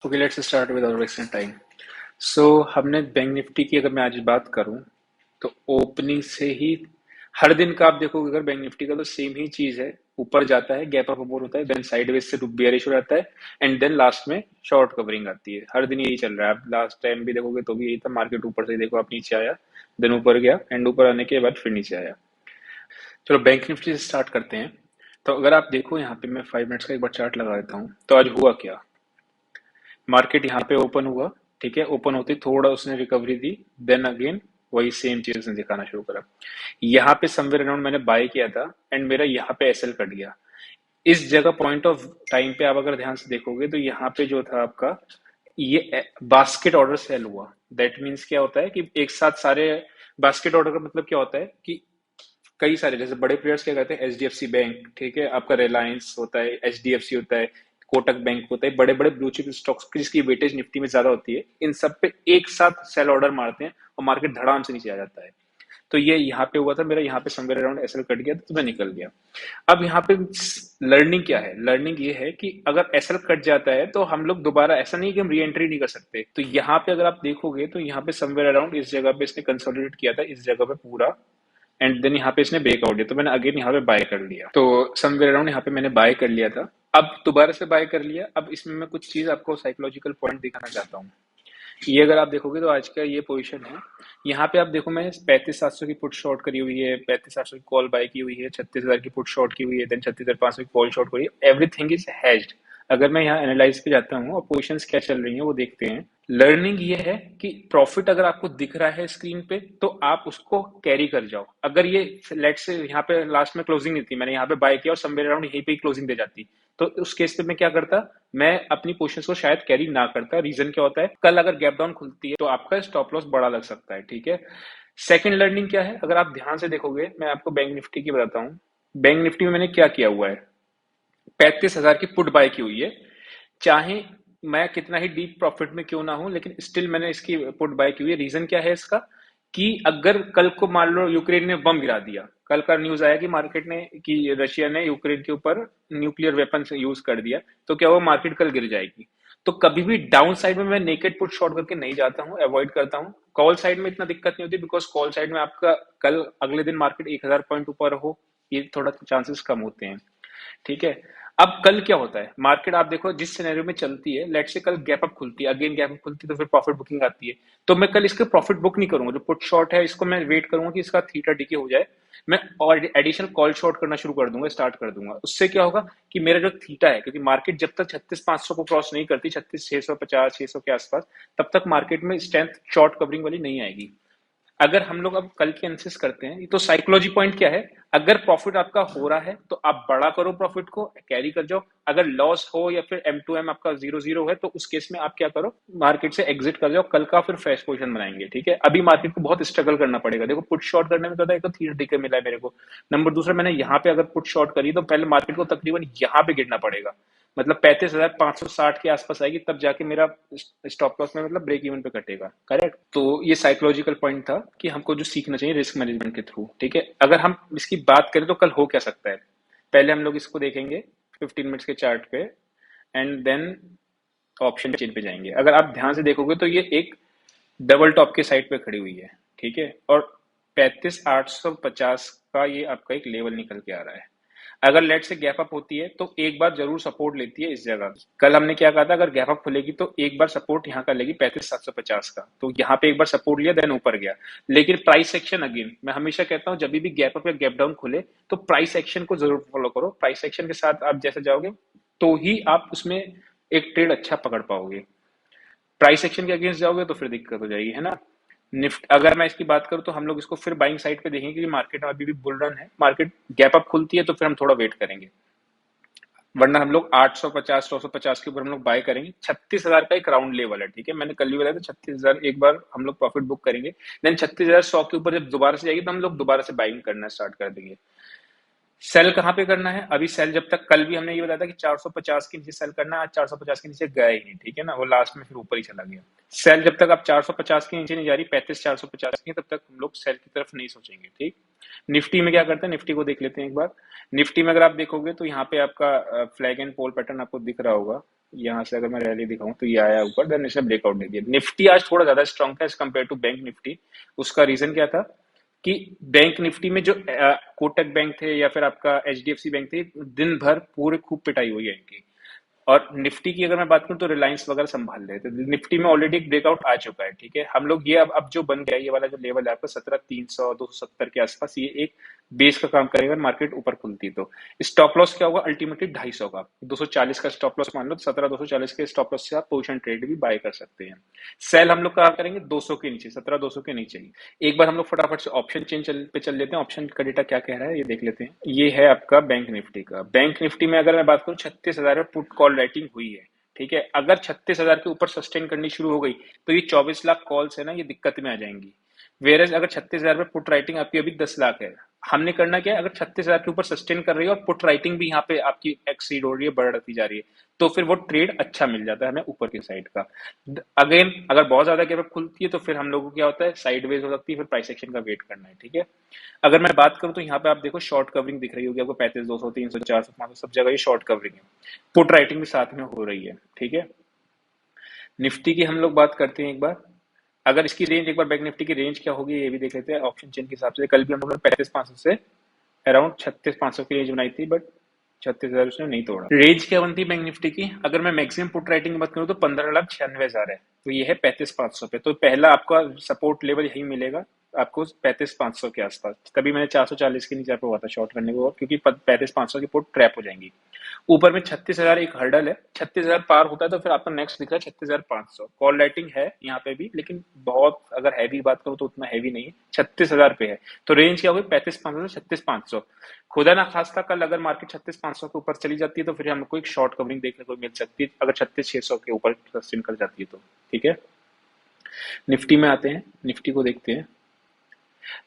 Okay, let's start with our wasting time. So हमने bank Nifty की अगर मैं आज बात करूं तो ओपनिंग से ही हर दिन का आप देखोगे अगर बैंक निफ्टी का तो सेम ही चीज है। ऊपर जाता है, गैप अप ओपन होता है, देन साइडवेज से बेयरिश हो जाता है एंड देन लास्ट में शॉर्ट कवरिंग आती है। हर दिन यही चल रहा है। आप लास्ट टाइम भी देखोगे तो भी यही था। मार्केट ऊपर से देखो आप नीचे आया, देन ऊपर गया एंड ऊपर आने के बाद फिर नीचे आया। चलो बैंक निफ्टी से स्टार्ट करते हैं। तो अगर आप देखो यहाँ पे मैं 5 मिनट्स का एक बार चार्ट लगा देता हूँ। तो आज हुआ क्या, मार्केट यहाँ पे ओपन हुआ, ठीक है। ओपन होते ही थोड़ा उसने रिकवरी दी, देन अगेन वही सेम चीज उसने दिखाना शुरू करा। यहाँ पे समवेयर अराउंड मैंने बाय किया था एंड मेरा यहाँ पे एसएल कट गया। इस जगह पॉइंट ऑफ टाइम पे आप अगर ध्यान से देखोगे तो यहाँ पे जो था आपका ये बास्केट ऑर्डर सेल हुआ। दैट मीन्स क्या होता है कि एक साथ सारे बास्केट ऑर्डर का मतलब क्या होता है कि कई सारे जैसे बड़े प्लेयर्स क्या कहते हैं, एचडीएफसी बैंक, ठीक है, आपका रिलायंस होता है, एचडीएफसी होता है, कोटक बैंक होता है, बड़े बड़े ब्लू चिप स्टॉक्स जिसकी वेटेज निफ्टी में ज्यादा होती है, इन सब पे एक साथ सेल ऑर्डर मारते हैं और मार्केट धड़ाम से नीचे आ जाता है। तो ये यहाँ पे हुआ था मेरा, यहाँ पे समवेयर अराउंड एसएल कट गया तो मैं निकल गया। अब यहाँ पे लर्निंग क्या है, लर्निंग ये है कि अगर एसएल कट जाता है तो हम लोग दोबारा, ऐसा नहीं कि हम री एंट्री नहीं कर सकते। तो यहाँ पे अगर आप देखोगे तो यहाँ पे समवेयर अराउंड इस जगह पे इसने कंसोलिडेट किया था, इस जगह पे पूरा, एंड देन यहाँ पे इसने ब्रेकआउट दिया तो मैंने अगेन यहाँ पे बाय कर लिया। तो समवेयर अराउंड यहाँ पे मैंने बाय कर लिया था। अब दोबारा से बाय कर लिया। अब इसमें मैं कुछ चीज आपको साइकोलॉजिकल पॉइंट दिखाना चाहता हूँ। ये अगर आप देखोगे तो आज का ये पोजीशन है। यहाँ पे आप देखो मैं 35,700 की पुट शॉर्ट करी हुई है, 35,800 की कॉल बाय की हुई है, 36,000 की पुट शॉर्ट की हुई है, देन 36,500 की कॉल शॉर्ट करी है। Everything is hedged. अगर मैं यहाँ एनालाइज पे जाता हूँ और पोजीशंस क्या चल रही है वो देखते हैं। लर्निंग ये है कि प्रॉफिट अगर आपको दिख रहा है स्क्रीन पे तो आप उसको कैरी कर जाओ। अगर ये लेट से यहाँ पे लास्ट में क्लोजिंग नहीं थी, मैंने यहाँ पे बाय किया और समवेयर अराउंड यहीं पे ही क्लोजिंग दे जाती, तो उस केस पे मैं क्या करता, मैं अपनी पोजीशंस को शायद कैरी ना करता। रीजन क्या होता है, कल अगर गैप डाउन खुलती है तो आपका स्टॉप लॉस बड़ा लग सकता है, ठीक है। सेकंड लर्निंग क्या है, अगर आप ध्यान से देखोगे, मैं आपको बैंक निफ्टी की बताता हूँ। बैंक निफ्टी में मैंने क्या किया हुआ है, 35,000 की पुट बाय की हुई है। चाहे मैं कितना ही डीप प्रॉफिट में क्यों ना हूं, लेकिन स्टिल मैंने इसकी पुट बाय की हुई है। रीजन क्या है इसका, कि अगर कल को मान लो यूक्रेन ने बम गिरा दिया, कल का न्यूज आया कि मार्केट ने, कि रशिया ने यूक्रेन के ऊपर न्यूक्लियर वेपन यूज कर दिया, तो क्या वो मार्केट कल गिर जाएगी। तो कभी भी डाउन साइड में मैं नेकेड पुट शॉर्ट करके नहीं जाता हूं, अवॉइड करता हूं। कॉल साइड में इतना दिक्कत नहीं होती, बिकॉज कॉल साइड में आपका कल अगले दिन मार्केट 1,000 पॉइंट ऊपर हो, ये थोड़ा चांसेस कम होते हैं, ठीक है। अब कल क्या होता है, मार्केट आप देखो जिस सिनेरियो में चलती है, लेट से कल गैप अप खुलती है, अगेन गैप अप खुलती है तो फिर प्रॉफिट बुकिंग आती है। तो मैं कल इसके प्रॉफिट बुक नहीं करूंगा, जो पुट शॉर्ट है इसको मैं वेट करूंगा कि इसका थीटा डीके हो जाए, मैं और एडिशनल कॉल शॉर्ट करना शुरू कर दूंगा, स्टार्ट कर दूंगा। उससे क्या होगा कि मेरा जो थीटा है, क्योंकि मार्केट जब तक 36,500 को क्रॉस नहीं करती, 36,650 600 के आसपास, तब तक मार्केट में स्ट्रेंथ शॉर्ट कवरिंग वाली नहीं आएगी। अगर हम लोग अब कल की एनालिसिस करते हैं तो साइकोलॉजी पॉइंट क्या है, अगर प्रॉफिट आपका हो रहा है तो आप बड़ा करो, प्रॉफिट को कैरी कर जाओ। अगर लॉस हो या फिर एम टू एम आपका 0-0 है तो उस केस में आप क्या करो, मार्केट से एग्जिट कर जाओ। कल का फिर फ्रेश पोजीशन बनाएंगे, ठीक है। अभी मार्केट को बहुत स्ट्रगल करना पड़ेगा। देखो पुट शॉर्ट करने में तो एक तो थ्री टिके मिला है मेरे को, नंबर दूसरा मैंने यहाँ पे अगर पुट शॉर्ट करी तो पहले मार्केट को तकरीबन यहाँ पे गिरना पड़ेगा, मतलब 35,560 के आसपास आएगी, तब जाके मेरा स्टॉप लॉस में मतलब ब्रेक इवन पे कटेगा, करेक्ट। तो ये साइकोलॉजिकल पॉइंट था कि हमको जो सीखना चाहिए रिस्क मैनेजमेंट के थ्रू, ठीक है। अगर हम इसकी बात करें तो कल हो क्या सकता है, पहले हम लोग इसको देखेंगे 15 मिनट्स के चार्ट पे एंड देन ऑप्शन चेन पे जाएंगे। अगर आप ध्यान से देखोगे तो ये एक डबल टॉप के साइड पे खड़ी हुई है, ठीक है, और 35,850 का ये आपका एक लेवल निकल के आ रहा है। अगर लेट से गैप अप होती है तो एक बार जरूर सपोर्ट लेती है इस जगह। कल हमने क्या कहा था, अगर गैप अप खुलेगी तो एक बार सपोर्ट यहाँ कर लेगी 35,750 का, तो यहाँ पे एक बार सपोर्ट लिया देन ऊपर गया। लेकिन प्राइस एक्शन, अगेन मैं हमेशा कहता हूँ जब भी गैप अप या गैप डाउन खुले तो प्राइस एक्शन को जरूर फॉलो करो। प्राइस एक्शन के साथ आप जैसे जाओगे तो ही आप उसमें एक ट्रेड अच्छा पकड़ पाओगे। प्राइस एक्शन के अगेंस्ट जाओगे तो फिर दिक्कत हो जाएगी, है ना। निफ्ट अगर मैं इसकी बात करूं तो हम लोग इसको फिर बाइंग साइड पे देखेंगे, क्योंकि मार्केट में अभी भी बुल रन है। मार्केट गैप अप खुलती है तो फिर हम थोड़ा वेट करेंगे, वरना हम लोग 850 950 के ऊपर हम लोग बाय करेंगे। 36,000 का एक राउंड लेवल है, ठीक है, मैंने कल भी बताया था 36,000 एक बार हम लोग प्रॉफिट बुक करेंगे। देन 36,100 के ऊपर जब दोबारा से जाएगी तो हम लोग दोबारा से बाइंग करना स्टार्ट कर देंगे। सेल कहाँ पे करना है? अभी सेल जब तक, कल भी हमने ये बताया था कि 450 के नीचे सेल करना है, आज 450 के नीचे गया ही नहीं, ठीक है ना, वो लास्ट में फिर ऊपर ही चला गया। सेल जब तक आप 450 के नीचे नहीं जा रही, 35 450 की, तब तक हम लोग सेल की तरफ नहीं सोचेंगे, ठीक। निफ्टी में क्या करते हैं, निफ्टी को देख लेते हैं एक बार। निफ्टी में अगर आप देखोगे तो यहाँ पे आपका फ्लैग एंड पोल पैटर्न आपको दिख रहा होगा। यहाँ से अगर मैं रैली दिखाऊं तो ये आया ऊपर, देन इसने ब्रेकआउट दे दिया। निफ्टी आज थोड़ा ज्यादा स्ट्रॉन्ग था as compared to bank Nifty. उसका रीजन क्या था कि बैंक निफ्टी में जो कोटक बैंक थे या फिर आपका एचडीएफसी बैंक थे, दिन भर पूरे खूब पिटाई हुई है इनकी। और निफ्टी की अगर मैं बात करूं तो रिलायंस वगैरह संभाल रहे थे। निफ्टी में ऑलरेडी एक ब्रेकआउट आ चुका है, ठीक है। हम लोग ये अब जो बन गया है, ये वाला जो लेवल है आपका 17,300 270 के आसपास, ये एक बेस का काम करेगा मार्केट ऊपर खुलती तो। स्टॉप लॉस क्या होगा अल्टीमेटली 250 का, 240 का स्टॉप लॉस मान लो, 17,240 के स्टॉप लॉस से आप पोजिशन ट्रेड भी बाय कर सकते हैं। सेल हम लोग कहा करेंगे 200 के नीचे, 17,200 के नीचे ही। एक बार हम लोग फटाफट से ऑप्शन चेंज पे चल लेते हैं। ऑप्शन का डेटा क्या कह रहा है ये देख लेते हैं। ये है आपका बैंक निफ्टी का। बैंक निफ्टी में अगर मैं बात करूं 36,000 में पुट कॉल राइटिंग हुई है, ठीक है। अगर 36,000 के ऊपर सस्टेन करनी शुरू हो गई तो ये 24 लाख कॉल्स है ना, ये दिक्कत में आ जाएंगी। वेरज अगर 36,000 में पुट राइटिंग आपकी अभी 10 लाख है, हमने करना क्या है, अगर 36,000 के ऊपर सस्टेन कर रही है और पुट राइटिंग भी यहाँ पे आपकी एक्सीड हो रही है, बढ़ती जा रही है, तो फिर वो ट्रेड अच्छा मिल जाता है हमें ऊपर की साइड का। अगेन अगर बहुत ज्यादा गैप खुलती है तो फिर हम लोगों को क्या होता है, साइडवेज हो सकती है, फिर प्राइस एक्शन का वेट करना है, ठीक है। अगर मैं बात करूं तो यहाँ पे आप देखो शॉर्ट कवरिंग दिख रही होगी आपको, 35 200 300 400 500 सब जगह ये शॉर्ट कवरिंग है। पुट राइटिंग भी साथ में हो रही है, ठीक है। निफ्टी की हम लोग बात करते हैं एक बार। अगर इसकी रेंज एक बार बैंक निफ्टी की रेंज क्या होगी ये भी देख लेते हैं ऑप्शन चेन के हिसाब से। कल भी हम लोग ने 35,500 से अराउंड 36,500 की रेंज बनाई थी, बट 36,000 उसने नहीं तोड़ा। रेंज क्या बनती है बैंक निफ्टी की, अगर मैं मैक्सिमम पुट राइटिंग की बात करूँ तो 15,96,000 है, तो ये है 35,500 पे। तो पहला आपका सपोर्ट लेवल यही मिलेगा आपको 35,500 के आसपास। तभी मैंने 440 के नीचे हुआ था शॉर्ट करने को, क्योंकि 35,500 की पुट ट्रैप हो जाएंगी। ऊपर में 36,000 एक हर्डल है, 36,000 पार होता है तो फिर आपका नेक्स्ट दिख रहा है 36,500। कॉल राइटिंग है यहाँ पे भी, लेकिन बहुत अगर हैवी बात करूँ तो उतना हैवी नहीं है, 36,000 पे है। तो रेंज क्या होगी 35,500 से 36,500। खुदा ना खास्ता कल अगर मार्केट 36,500 के ऊपर चली जाती है तो फिर हमको एक शॉर्ट कवरिंग देखने को मिल सकती है, अगर 36,600 के ऊपर सस्टेन कर जाती है तो, ठीक है। निफ्टी में आते हैं, निफ्टी को देखते हैं।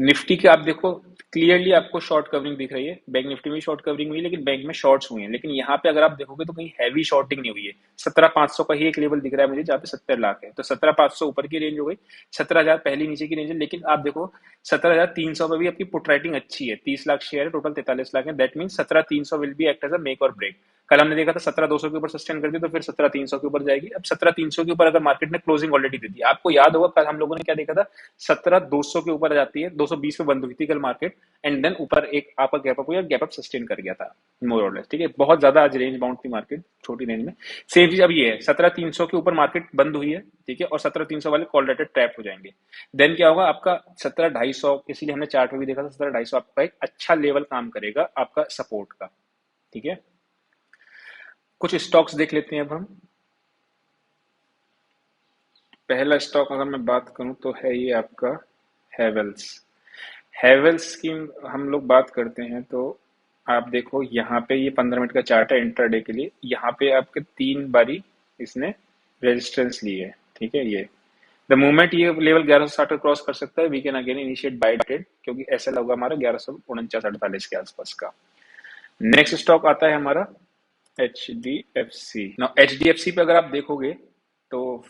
निफ्टी के आप देखो क्लियरली आपको शॉर्ट कवरिंग दिख रही है। बैंक निफ्टी में शॉर्ट कवरिंग हुई है, लेकिन बैंक में शॉर्ट्स हुए हैं। लेकिन यहाँ पे अगर आप देखोगे तो कहीं हैवी शॉर्टिंग नहीं हुई है। 17,500 का ही एक लेवल दिख रहा है मुझे जहाँ पे 70 लाख है, तो 17,500 ऊपर की रेंज हो गई, 17,000 पहली नीचे की रेंज है। लेकिन आप देखो 17,300 पे भी आपकी पुट राइटिंग अच्छी है, 30 लाख शेयर है, टोटल 43 लाख है। That mean 17,300 will be act as a make or break. कल हमने देखा था 17,200 के ऊपर सस्टेन कर दी तो फिर 17,300 के ऊपर जाएगी। अब 17,300 के ऊपर अगर मार्केट ने क्लोजिंग ऑलरेडी दे दी, आपको याद होगा कल हम लोगों ने क्या देखा था, 17,200 के ऊपर जाती है, 220 पे बंद हुई थी कल मार्केट, एंड देन ऊपर एक आपका गैप अप हुआ, गैप अप सस्टेन कर गया था मोर और लेस, ठीक है। बहुत ज्यादा आज रेंज बाउंड थी मार्केट, छोटी रेंज में। सेम चीज अब ये है, 17,300 के ऊपर मार्केट बंद हुई है, ठीक है, और 17,300 वाले कॉल रेटेड ट्रैप हो जाएंगे। देन क्या होगा आपका 17,250, इसीलिए हमने चार्ट में भी देखा था 17,250 आपका एक अच्छा लेवल काम करेगा आपका सपोर्ट का, ठीक है। कुछ स्टॉक्स देख लेते हैं अब हम। पहला स्टॉक अगर मैं बात करूं तो है ये आपका हैवेल्स। हैवेल्स की हम लोग बात करते हैं तो आप देखो यहाँ पे ये 15 मिनट का चार्ट है इंट्राडे के लिए। यहाँ पे आपके 3 बारी इसने रेजिस्टेंस ली है, ठीक है। ये द मोमेंट ये लेवल 1160 क्रॉस कर सकता है, we can again initiate buy trade, क्योंकि ऐसा होगा हमारा 1149-48 के आसपास का। नेक्स्ट स्टॉक आता है हमारा एच डी एफ सी। ना एच डी एफ सी पे अगर आप देखोगे तो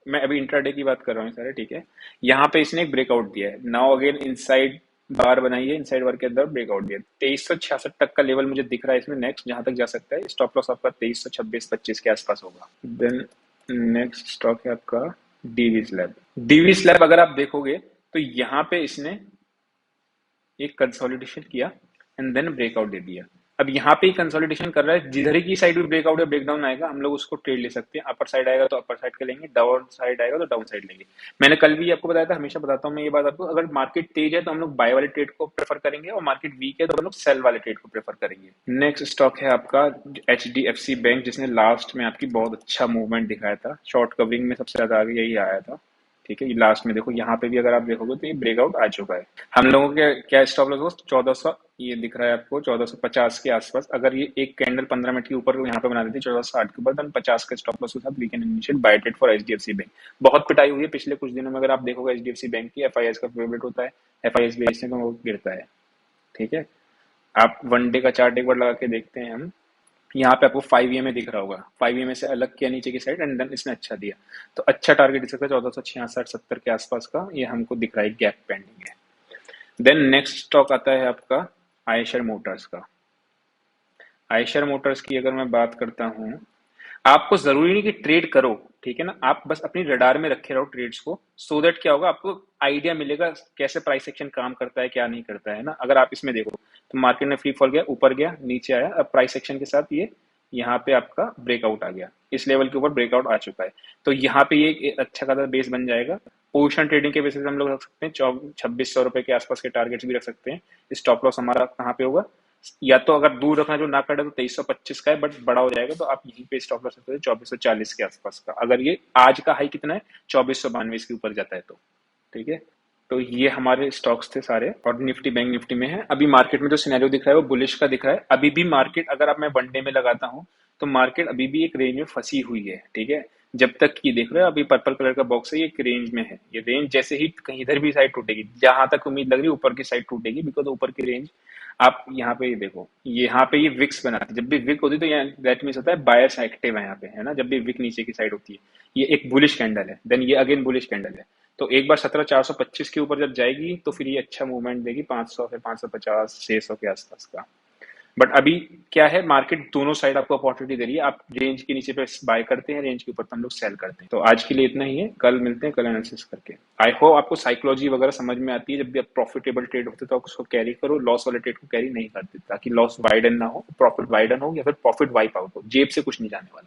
मैं अभी इंट्राडे की बात कर रहा हूँ सारे, ठीक है। यहाँ पे इसने एक ब्रेकआउट दिया है, नाउ अगेन इनसाइड बार बनाई है, इनसाइड बार के अंदर ब्रेकआउट दिया। 2366 तक का लेवल मुझे दिख रहा है इसमें नेक्स्ट, जहां तक जा सकता है। स्टॉप लॉस आपका 2326-25 के आसपास होगा। देन नेक्स्ट स्टॉक है आपका डीवी स्लैब। डीवी स्लैब अगर आप देखोगे तो यहाँ पे इसने एक कंसोलिडेशन किया एंड देन ब्रेकआउट दे दिया। अब यहाँ पे कंसोलिडेशन कर रहा है, जिधर ही की साइड में ब्रेकआउट या ब्रेकडाउन आएगा हम लोग उसको ट्रेड ले सकते हैं। अपर साइड आएगा तो अपर साइड के लेंगे, डाउन साइड आएगा तो डाउन साइड लेंगे। मैंने कल भी आपको बताया था, हमेशा बताता हूँ मैं ये बात आपको, अगर मार्केट तेज है तो हम लोग बाय वाले ट्रेड को प्रेफर करेंगे, और मार्केट वीक है तो हम लोग सेल वाले ट्रेड को प्रेफर करेंगे। नेक्स्ट स्टॉक है आपका H D F C bank, जिसने लास्ट में आपकी बहुत अच्छा मूवमेंट दिखाया था। शॉर्ट कवरिंग में सबसे ज्यादा आगे यही आया था, ठीक है। ये लास्ट में देखो यहाँ पे भी अगर आप देखोगे तो ये ब्रेकआउट आ चुका है। हम लोगों के क्या स्टॉप लॉस 1400, ये दिख रहा है आपको 1450 के आसपास। अगर ये एक कैंडल 15 मिनट के ऊपर यहाँ पे बना देती 1460 के ऊपर, देन 50 के स्टॉप लॉस के साथ we can initiate buy trade for HDFC bank. बहुत पिटाई हुई है पिछले कुछ दिनों में, अगर आप देखोगे एचडीएफसी बैंक की, एफआईएस का फेवरेट होता है, एफआईएस बेचने को गिरता है, ठीक है। आप वन डे का चार्ट एक बार लगा के देखते हैं हम। यहाँ पे आपको 5 EMA दिख रहा होगा, 5 EMA से अलग किया नीचे की साइड, एंड देन इसने अच्छा दिया। तो अच्छा टारगेट दिख सकता है 1466-70 के आसपास का, ये हमको दिख रहा है गैप पेंडिंग है। देन नेक्स्ट स्टॉक आता है आपका आयशर मोटर्स का। आयशर मोटर्स की अगर मैं बात करता हूँ, आपको जरूरी नहीं कि ट्रेड करो, ठीक है ना, आप बस अपनी रडार में रखे रहो ट्रेड्स को, सो दैट क्या होगा, आपको आइडिया मिलेगा कैसे प्राइस एक्शन काम करता है क्या नहीं करता है ना। अगर आप इसमें देखो तो मार्केट में फ्री फॉल गया, ऊपर गया, नीचे आया, अब प्राइस एक्शन के साथ ये यहाँ पे आपका ब्रेकआउट आ गया, इस लेवल के ऊपर ब्रेकआउट आ चुका है। तो यहाँ पे ये एक अच्छा खासा बेस बन जाएगा। पोजिशन ट्रेडिंग के बेसिस हम लोग रख सकते हैं 2600 रुपए के आसपास के टारगेट्स भी रख सकते हैं। स्टॉप लॉस हमारा कहाँ पे होगा, या तो अगर दूर रखना जो ना करे तो 2325 का है, बट बड़ा हो जाएगा तो आप यहीं पे स्टॉप लॉस सकते हैं 2440 के आसपास का, अगर ये आज का हाई कितना है 2492 के ऊपर जाता है तो, ठीक है। तो ये हमारे स्टॉक्स थे सारे, और निफ्टी बैंक निफ्टी में है। अभी मार्केट में जो सिनेरियो दिख रहा है वो बुलिश का दिख रहा है। अभी भी मार्केट, अगर आप मैं वन डे में लगाता हूँ तो मार्केट अभी भी एक रेंज में फंसी हुई है, ठीक है। जब तक ये देख रहे हो अभी पर्पल कलर का बॉक्स है, ये एक रेंज में है, ये रेंज जैसे ही कहीं इधर भी साइड टूटेगी, जहां तक उम्मीद लग रही है ऊपर की साइड टूटेगी, बिकॉज ऊपर की रेंज आप यहाँ पे ये देखो, यहाँ पे ये विक्स बनाती है, जब भी विक होती है तो यहाँ दैट मीन्स होता है बायर्स एक्टिव है यहाँ पे, है ना। जब भी विक नीचे की साइड होती है, ये एक बुलिश कैंडल है, देन ये अगेन बुलिश कैंडल है। तो एक बार 17,425 के ऊपर जब जाएगी तो फिर ये अच्छा मूवमेंट देगी 500 से 550 600 के आसपास का। बट अभी क्या है, मार्केट दोनों साइड आपको अपॉर्चुनिटी दे रही है, आप रेंज के नीचे पे बाय करते हैं, रेंज के ऊपर तो हम लोग सेल करते हैं। तो आज के लिए इतना ही है, कल मिलते हैं, कल एनालिसिस करके। आई होप आपको साइकोलॉजी वगैरह समझ में आती है। जब भी आप प्रॉफिटेबल ट्रेड होते तो आप उसको कैरी करो, लॉस वाले ट्रेड को कैरी नहीं करते, ताकि लॉस वाइडन ना हो, प्रॉफिट वाइडन हो, या फिर प्रॉफिट वाइप आउट हो, जेब से कुछ नहीं जाने वाला।